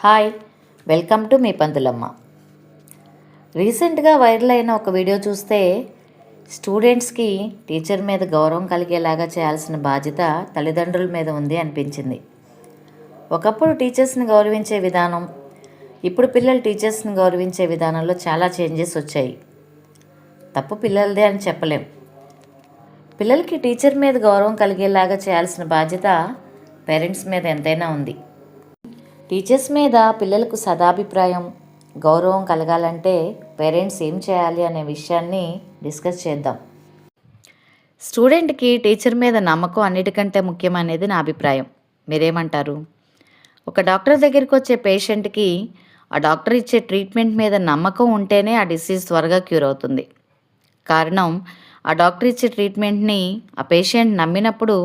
Hi, welcome to me పంతులమ్మ. రీసెంట్గా viral అయిన ఒక వీడియో చూస్తే స్టూడెంట్స్కి టీచర్ మీద గౌరవం కలిగేలాగా చేయాల్సిన బాధ్యత తల్లిదండ్రుల మీద ఉంది అనిపించింది. ఒకప్పుడు టీచర్స్ని గౌరవించే విధానం, ఇప్పుడు పిల్లలు టీచర్స్ని గౌరవించే విధానంలో చాలా చేంజెస్ వచ్చాయి. తప్పు పిల్లలదే అని చెప్పలేం. పిల్లలకి టీచర్ మీద గౌరవం కలిగేలాగా చేయాల్సిన బాధ్యత పేరెంట్స్ మీద ఎంతైనా ఉంది. టీచర్స్ మీద పిల్లలకు సదాభిప్రాయం, గౌరవం కలగాలంటే పేరెంట్స్ ఏం చేయాలి అనే విషయాన్ని డిస్కస్ చేద్దాం. స్టూడెంట్కి టీచర్ మీద నమ్మకం అన్నిటికంటే ముఖ్యమనేది నా అభిప్రాయం. మీరేమంటారు? ఒక డాక్టర్ దగ్గరికి వచ్చే పేషెంట్కి ఆ డాక్టర్ ఇచ్చే ట్రీట్మెంట్ మీద నమ్మకం ఉంటేనే ఆ డిసీజ్ త్వరగా క్యూర్ అవుతుంది. కారణం, ఆ డాక్టర్ ఇచ్చే ట్రీట్మెంట్ని ఆ పేషెంట్ నమ్మినప్పుడు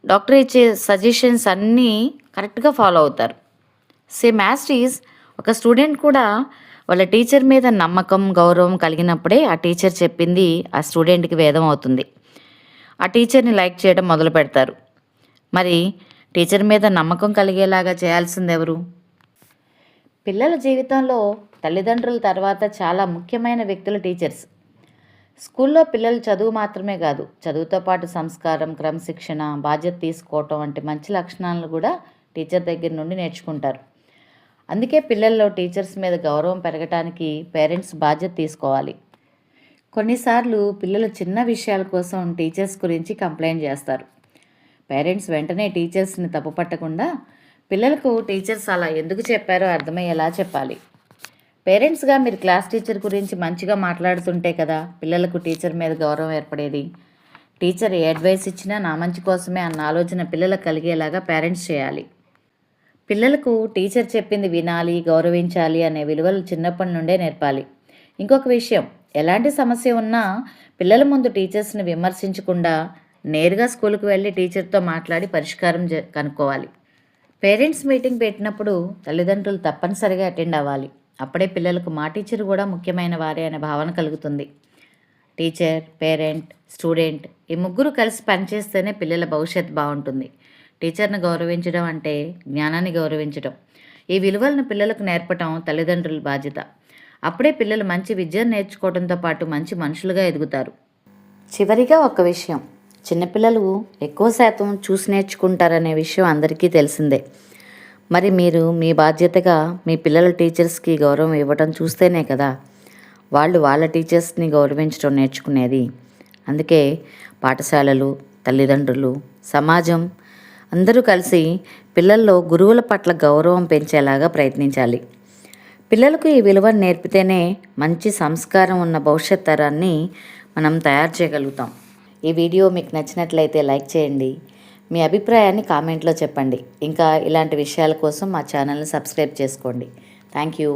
డాక్టర్ ఇచ్చే సజెషన్స్ అన్నీ కరెక్ట్గా ఫాలో అవుతారు. సేమ్ యాజ్ ఈజ్ ఒక స్టూడెంట్ కూడా వాళ్ళ టీచర్ మీద నమ్మకం, గౌరవం కలిగినప్పుడే ఆ టీచర్ చెప్పింది ఆ స్టూడెంట్కి వేదం అవుతుంది. ఆ టీచర్ని లైక్ చేయడం మొదలు పెడతారు. మరి టీచర్ మీద నమ్మకం కలిగేలాగా చేయాల్సింది ఎవరు? పిల్లల జీవితంలో తల్లిదండ్రుల తర్వాత చాలా ముఖ్యమైన వ్యక్తులు టీచర్స్. స్కూల్లో పిల్లలు చదువు మాత్రమే కాదు, చదువుతో పాటు సంస్కారం, క్రమశిక్షణ, బాధ్యత తీసుకోవటం వంటి మంచి లక్షణాలను కూడా టీచర్ దగ్గర నుండి నేర్చుకుంటారు. అందుకే పిల్లల్లో టీచర్స్ మీద గౌరవం పెరగటానికి పేరెంట్స్ బాధ్యత తీసుకోవాలి. కొన్నిసార్లు పిల్లలు చిన్న విషయాల కోసం టీచర్స్ గురించి కంప్లైంట్ చేస్తారు. పేరెంట్స్ వెంటనే టీచర్స్ని తప్పుపట్టకుండా పిల్లలకు టీచర్స్ అలా ఎందుకు చెప్పారో అర్థమయ్యేలా చెప్పాలి. పేరెంట్స్గా మీరు క్లాస్ టీచర్ గురించి మంచిగా మాట్లాడుతుంటే కదా పిల్లలకు టీచర్ మీద గౌరవం ఏర్పడేది. టీచర్ ఏ అడ్వైస్ ఇచ్చినా నా మంచి కోసమే అన్న ఆలోచన పిల్లలకు కలిగేలాగా పేరెంట్స్ చేయాలి. పిల్లలకు టీచర్ చెప్పింది వినాలి, గౌరవించాలి అనే విలువలు చిన్నప్పటి నుండే నేర్పాలి. ఇంకొక విషయం, ఎలాంటి సమస్య ఉన్నా పిల్లల ముందు టీచర్స్ని విమర్శించకుండా నేరుగా స్కూల్కి వెళ్ళి టీచర్తో మాట్లాడి పరిష్కారం కనుక్కోవాలి. పేరెంట్స్ మీటింగ్ పెట్టినప్పుడు తల్లిదండ్రులు తప్పనిసరిగా అటెండ్ అవ్వాలి. అప్పుడే పిల్లలకు మా టీచర్ కూడా ముఖ్యమైన వారే అనే భావన కలుగుతుంది. టీచర్, పేరెంట్, స్టూడెంట్ ఈ ముగ్గురు కలిసి పనిచేస్తేనే పిల్లల భవిష్యత్తు బాగుంటుంది. టీచర్ని గౌరవించడం అంటే జ్ఞానాన్ని గౌరవించడం. ఈ విలువలను పిల్లలకు నేర్పటం తల్లిదండ్రుల బాధ్యత. అప్పుడే పిల్లలు మంచి విద్యను నేర్చుకోవడంతో పాటు మంచి మనుషులుగా ఎదుగుతారు. చివరిగా ఒక విషయం, చిన్నపిల్లలు ఎక్కువ శాతం చూసి నేర్చుకుంటారనే విషయం అందరికీ తెలిసిందే. మరి మీరు మీ బాధ్యతగా మీ పిల్లల టీచర్స్కి గౌరవం ఇవ్వటం చూస్తేనే కదా వాళ్ళు వాళ్ళ టీచర్స్ని గౌరవించడం నేర్చుకునేది. అందుకే పాఠశాలలు, తల్లిదండ్రులు, సమాజం అందరూ కలిసి పిల్లల్లో గురువుల పట్ల గౌరవం పెంచేలాగా ప్రయత్నించాలి. పిల్లలకు ఈ విలువను నేర్పితేనే మంచి సంస్కారం ఉన్న భవిష్యత్ తరాన్ని మనం తయారు చేయగలుగుతాం. ఈ వీడియో మీకు నచ్చినట్లయితే లైక్ చేయండి. మీ అభిప్రాయాన్ని కామెంట్లో చెప్పండి. ఇంకా ఇలాంటి విషయాల కోసం మా ఛానల్ని సబ్స్క్రైబ్ చేసుకోండి. Thank you.